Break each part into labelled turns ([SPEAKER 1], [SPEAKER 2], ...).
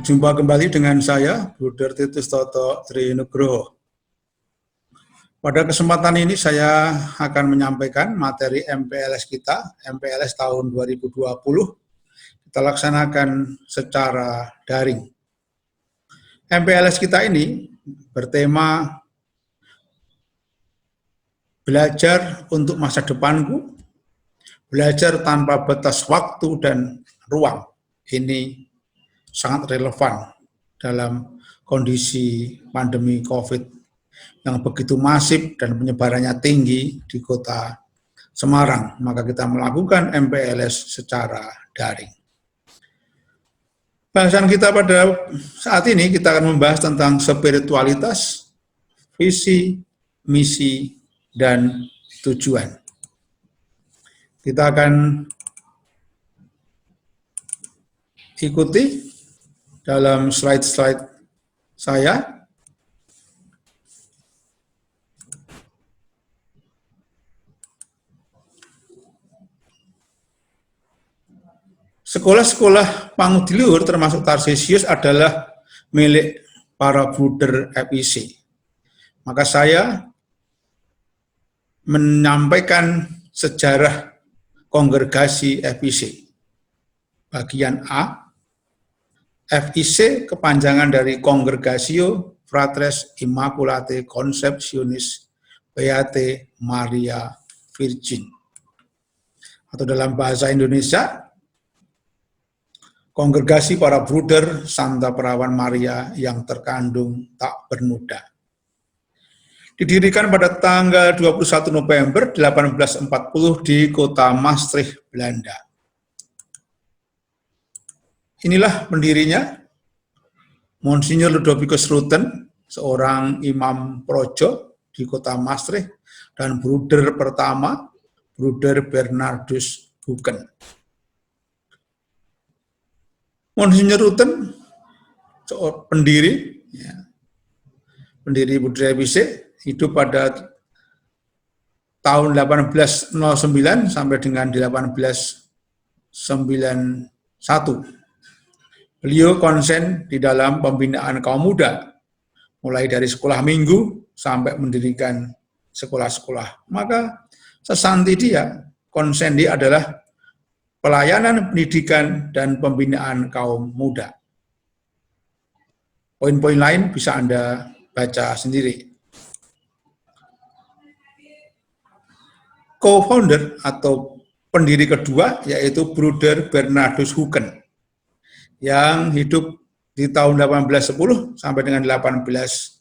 [SPEAKER 1] Berjumpa kembali dengan saya, Bruder Titus Toto Trinugroho. Pada kesempatan ini saya akan menyampaikan materi MPLS kita, MPLS tahun 2020, kita laksanakan secara daring. MPLS kita ini bertema belajar untuk masa depanku, belajar tanpa batas waktu dan ruang. Ini sangat relevan dalam kondisi pandemi COVID yang begitu masif dan penyebarannya tinggi di kota Semarang. Maka kita melakukan MPLS secara daring. Bahasan kita pada saat ini kita akan membahas tentang spiritualitas, visi, misi, dan tujuan. Kita akan ikuti dalam slide-slide saya. Sekolah-sekolah Pangudi Luhur termasuk Tarsisius adalah milik para bruder FIC. Maka saya menyampaikan sejarah kongregasi FIC. Bagian A, FIC kepanjangan dari Congregatio Fratres Immaculatae Conceptionis Beatae Maria Virgin. Atau dalam bahasa Indonesia, Kongregasi para Bruder Santa Perawan Maria yang terkandung tak bernoda. Didirikan pada tanggal 21 November 1840 di kota Maastricht, Belanda. Inilah pendirinya, Monsignor Ludovicus Rutten, seorang imam projo di kota Maastricht, dan bruder pertama, Bruder Bernardus Huken. Monsignor Rutten, pendiri Bruder FIC, hidup pada tahun 1809 sampai dengan 1891. Beliau konsen di dalam pembinaan kaum muda, mulai dari sekolah minggu sampai mendirikan sekolah-sekolah. Maka sesanti dia, konsen dia adalah pelayanan pendidikan dan pembinaan kaum muda. Poin-poin lain bisa Anda baca sendiri. Co-founder atau pendiri kedua yaitu Bruder Bernardus Huken, yang hidup di tahun 1810 sampai dengan 1880.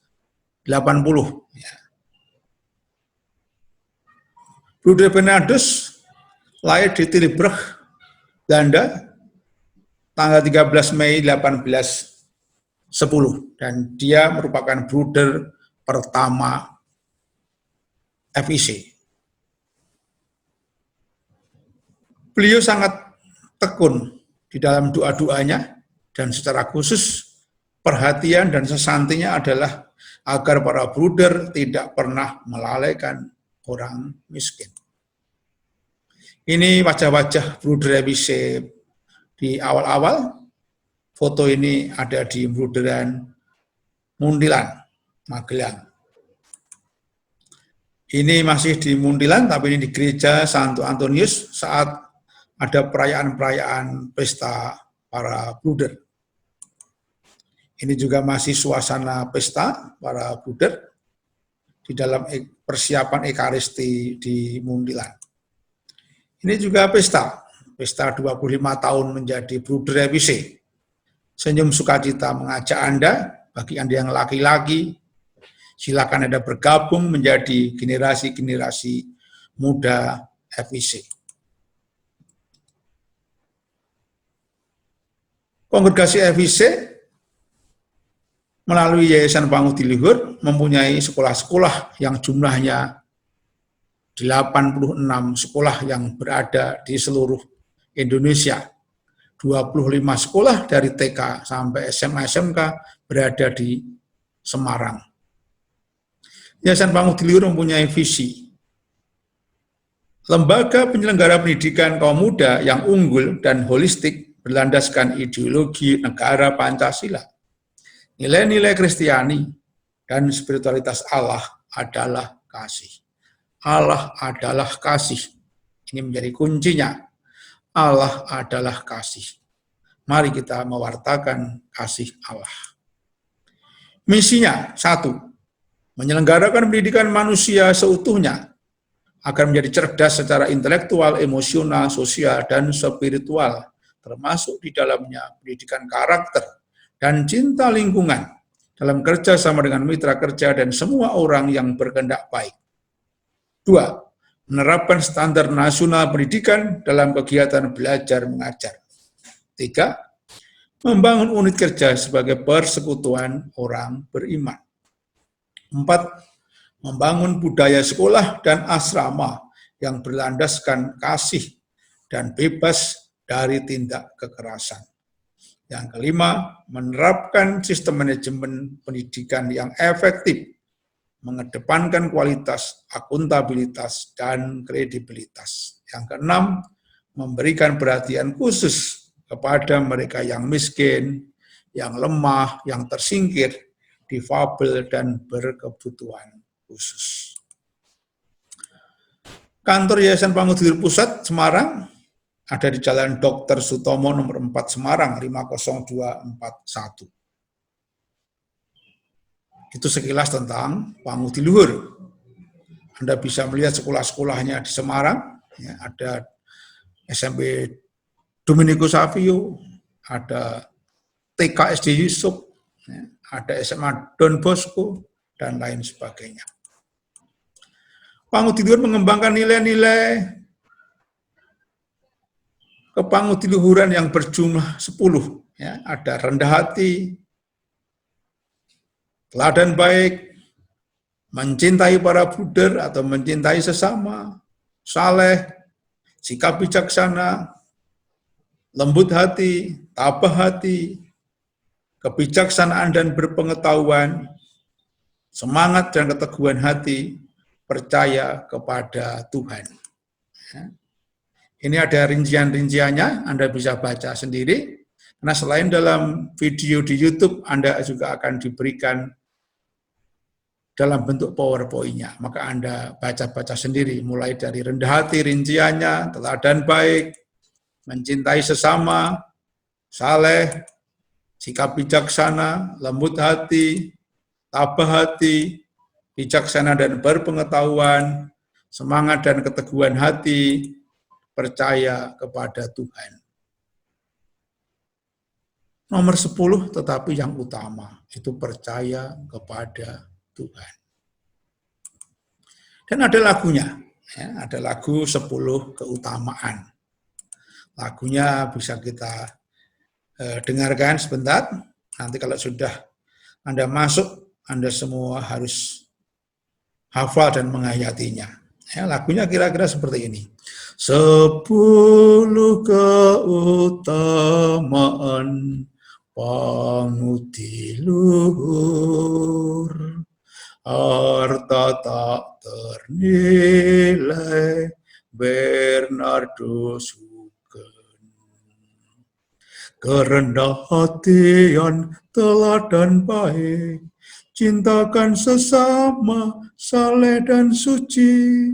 [SPEAKER 1] Bruder Bernardus lahir di Tilburg, Belanda, tanggal 13 Mei 1810, dan dia merupakan bruder pertama FIC. Beliau sangat tekun di dalam doa-doanya, dan secara khusus perhatian dan sesantinya adalah agar para bruder tidak pernah melalaikan orang miskin. Ini wajah-wajah bruder FIC di awal-awal. Foto ini ada di Bruderan Muntilan, Magelang. Ini masih di Muntilan, tapi ini di gereja Santo Antonius saat ada perayaan-perayaan pesta para bruder. Ini juga masih suasana pesta para bruder di dalam persiapan Ekaristi di Muntilan. Ini juga pesta 25 tahun menjadi bruder FIC. Senyum sukacita mengajak Anda, bagi Anda yang laki-laki, silakan Anda bergabung menjadi generasi-generasi muda FIC. Kongregasi FIC melalui Yayasan Pangudi Luhur mempunyai sekolah-sekolah yang jumlahnya 86 sekolah yang berada di seluruh Indonesia. 25 sekolah dari TK sampai SMA SMK berada di Semarang. Yayasan Pangudi Luhur mempunyai visi. Lembaga penyelenggara pendidikan kaum muda yang unggul dan holistik berlandaskan ideologi negara Pancasila. Nilai-nilai Kristiani dan spiritualitas Allah adalah kasih. Allah adalah kasih. Ini menjadi kuncinya. Allah adalah kasih. Mari kita mewartakan kasih Allah. Misinya, 1, menyelenggarakan pendidikan manusia seutuhnya agar menjadi cerdas secara intelektual, emosional, sosial, dan spiritual, termasuk di dalamnya pendidikan karakter dan cinta lingkungan dalam kerja sama dengan mitra kerja dan semua orang yang berkehendak baik. 2, menerapkan standar nasional pendidikan dalam kegiatan belajar mengajar. 3, membangun unit kerja sebagai persekutuan orang beriman. 4, membangun budaya sekolah dan asrama yang berlandaskan kasih dan bebas dari tindak kekerasan. Yang kelima, menerapkan sistem manajemen pendidikan yang efektif, mengedepankan kualitas, akuntabilitas, dan kredibilitas. Yang keenam, memberikan perhatian khusus kepada mereka yang miskin, yang lemah, yang tersingkir, difabel, dan berkebutuhan khusus. Kantor Yayasan Pangudidul Pusat Semarang ada di Jalan Dr. Sutomo nomor 4 Semarang 50241. Itu sekilas tentang Pangudi Luhur. Anda bisa melihat sekolah-sekolahnya di Semarang, ya, ada SMP Dominico Savio, ada TK SD Yusuf, ya, ada SMA Don Bosco, dan lain sebagainya. Pangudi Luhur mengembangkan nilai-nilai kepangudiluhuran yang berjumlah 10. Ya, ada rendah hati, teladan baik, mencintai para bruder atau mencintai sesama, saleh, sikap bijaksana, lembut hati, tabah hati, kebijaksanaan dan berpengetahuan, semangat dan keteguhan hati, percaya kepada Tuhan. Ya. Ini ada rincian-rinciannya, Anda bisa baca sendiri. Nah, selain dalam video di YouTube, Anda juga akan diberikan dalam bentuk PowerPoint-nya. Maka Anda baca-baca sendiri, mulai dari rendah hati rinciannya, teladan baik, mencintai sesama, saleh, sikap bijaksana, lembut hati, tabah hati, bijaksana dan berpengetahuan, semangat dan keteguhan hati, percaya kepada Tuhan. Nomor 10 tetapi yang utama, itu percaya kepada Tuhan. Dan ada lagunya, ya, ada lagu 10 keutamaan. Lagunya bisa kita dengarkan sebentar, nanti kalau sudah Anda masuk, Anda semua harus hafal dan menghayatinya. Ya, lagunya kira-kira seperti ini. 10 keutamaan pangudi luhur, harta tak ternilai, Bernardo Sugeng. Kerendah hatian, teladan baik, cintakan sesama, saleh dan suci,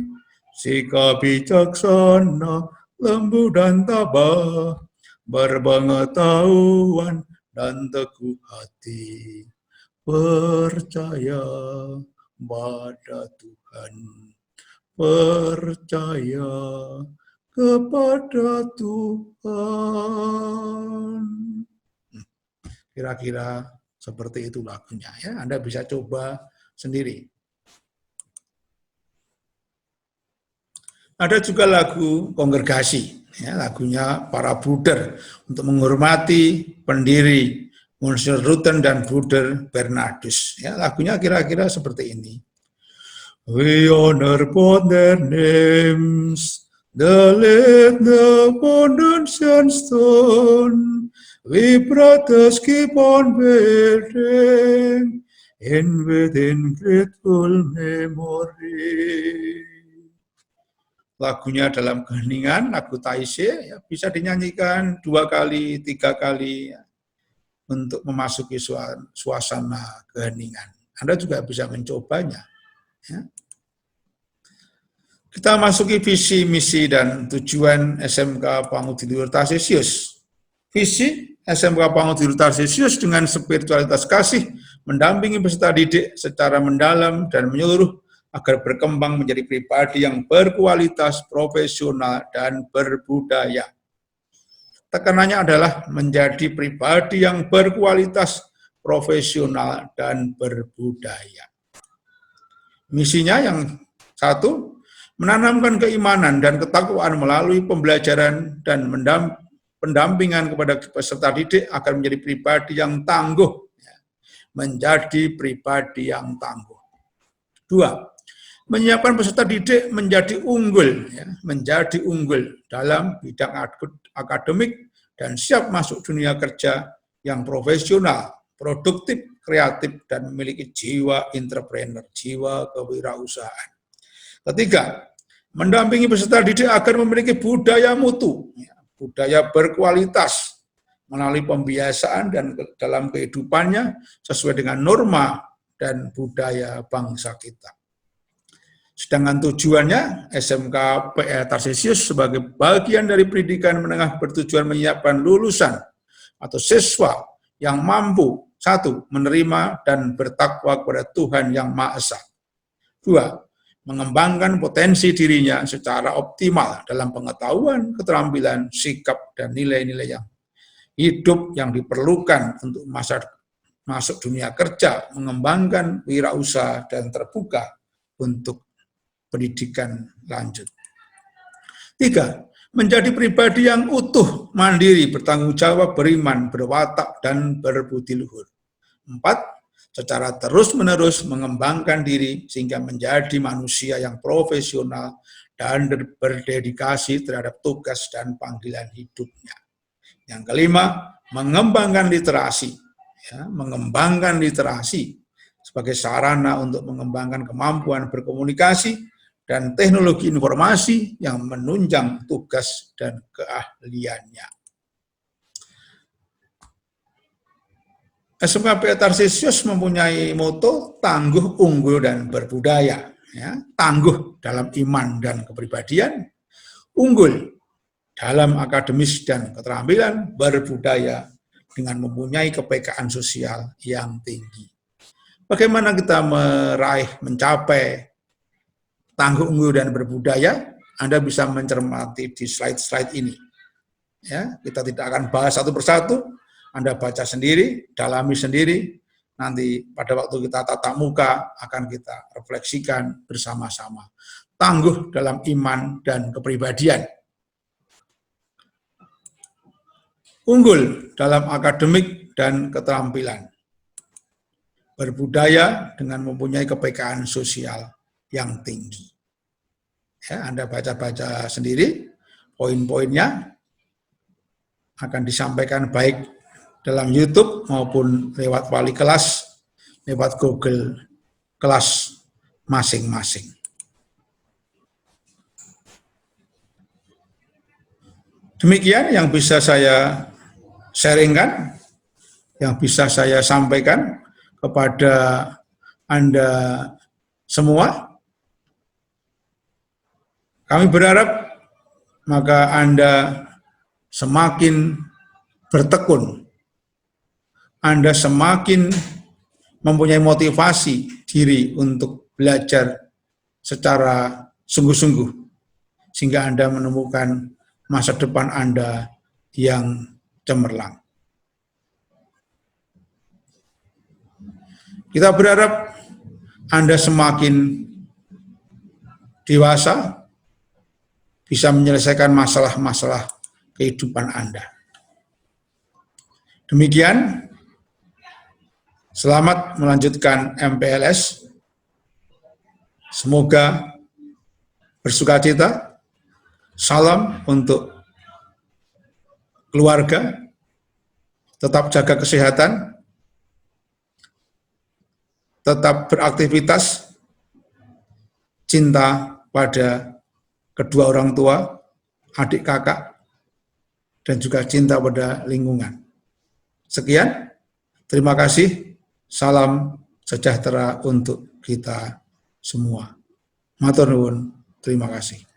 [SPEAKER 1] sikap bijaksana, lembut dan tabah, berpengetahuan dan teguh hati, percaya pada Tuhan, percaya kepada Tuhan. Kira-kira seperti itu lagunya, ya. Anda bisa coba sendiri. Ada juga lagu kongregasi, ya, lagunya para bruder untuk menghormati pendiri Monsignor Rutten dan Bruder Bernardus. Ya, lagunya kira-kira seperti ini. We honor both their names, the lead, the foundation stone. We brothers keep on building in within grateful memory. lagunya dalam keheningan, lagu Taisye, ya, bisa dinyanyikan 2 kali, 3 kali, ya, untuk memasuki suasana keheningan. Anda juga bisa mencobanya. Ya. Kita masuki visi, misi, dan tujuan SMK Pangudiduluhur Tarsisius. Visi SMK Pangudiduluhur Tarsisius dengan spiritualitas kasih mendampingi peserta didik secara mendalam dan menyeluruh agar berkembang menjadi pribadi yang berkualitas, profesional, dan berbudaya. Tekanannya adalah menjadi pribadi yang berkualitas, profesional, dan berbudaya. Misinya yang satu, menanamkan keimanan dan ketakwaan melalui pembelajaran dan pendampingan kepada peserta didik agar menjadi pribadi yang tangguh. Menjadi pribadi yang tangguh. 2, menyiapkan peserta didik menjadi unggul, ya, menjadi unggul dalam bidang akademik dan siap masuk dunia kerja yang profesional, produktif, kreatif, dan memiliki jiwa entrepreneur, jiwa kewirausahaan. 3, mendampingi peserta didik agar memiliki budaya mutu, ya, budaya berkualitas melalui pembiasaan dan dalam kehidupannya sesuai dengan norma dan budaya bangsa kita. Sedangkan tujuannya, SMK PR Tarsisius sebagai bagian dari pendidikan menengah bertujuan menyiapkan lulusan atau siswa yang mampu, 1, menerima dan bertakwa kepada Tuhan Yang Maha Esa. 2, mengembangkan potensi dirinya secara optimal dalam pengetahuan, keterampilan, sikap, dan nilai-nilai yang hidup yang diperlukan untuk masuk dunia kerja, mengembangkan wirausaha, dan terbuka untuk pendidikan lanjut. 3, menjadi pribadi yang utuh, mandiri, bertanggung jawab, beriman, berwatak, dan berbudi luhur. 4, secara terus-menerus mengembangkan diri sehingga menjadi manusia yang profesional dan berdedikasi terhadap tugas dan panggilan hidupnya. Yang kelima, mengembangkan literasi, ya, mengembangkan literasi sebagai sarana untuk mengembangkan kemampuan berkomunikasi dan teknologi informasi yang menunjang tugas dan keahliannya. SMK PR Tarsisius mempunyai moto tangguh, unggul, dan berbudaya. Ya, tangguh dalam iman dan kepribadian, unggul dalam akademis dan keterampilan, berbudaya dengan mempunyai kepekaan sosial yang tinggi. Bagaimana kita mencapai tangguh, unggul, dan berbudaya? Anda bisa mencermati di slide-slide ini. Ya, kita tidak akan bahas satu persatu. Anda baca sendiri, dalami sendiri, nanti pada waktu kita tatap muka akan kita refleksikan bersama-sama. Tangguh dalam iman dan kepribadian. Unggul dalam akademik dan keterampilan. Berbudaya dengan mempunyai kepekaan sosial yang tinggi. Ya, Anda baca-baca sendiri, poin-poinnya akan disampaikan baik dalam YouTube maupun lewat wali kelas, lewat Google kelas masing-masing. Demikian yang bisa saya sharingkan, yang bisa saya sampaikan kepada Anda semua. Kami berharap maka Anda semakin bertekun, Anda semakin mempunyai motivasi diri untuk belajar secara sungguh-sungguh, sehingga Anda menemukan masa depan Anda yang cemerlang. Kita berharap Anda semakin dewasa, bisa menyelesaikan masalah-masalah kehidupan Anda. Demikian, selamat melanjutkan MPLS. Semoga bersukacita. Salam untuk keluarga. Tetap jaga kesehatan. Tetap beraktivitas. Cinta pada kedua orang tua, adik kakak, dan juga cinta pada lingkungan. Sekian, terima kasih, salam sejahtera untuk kita semua. Matur nuwun, terima kasih.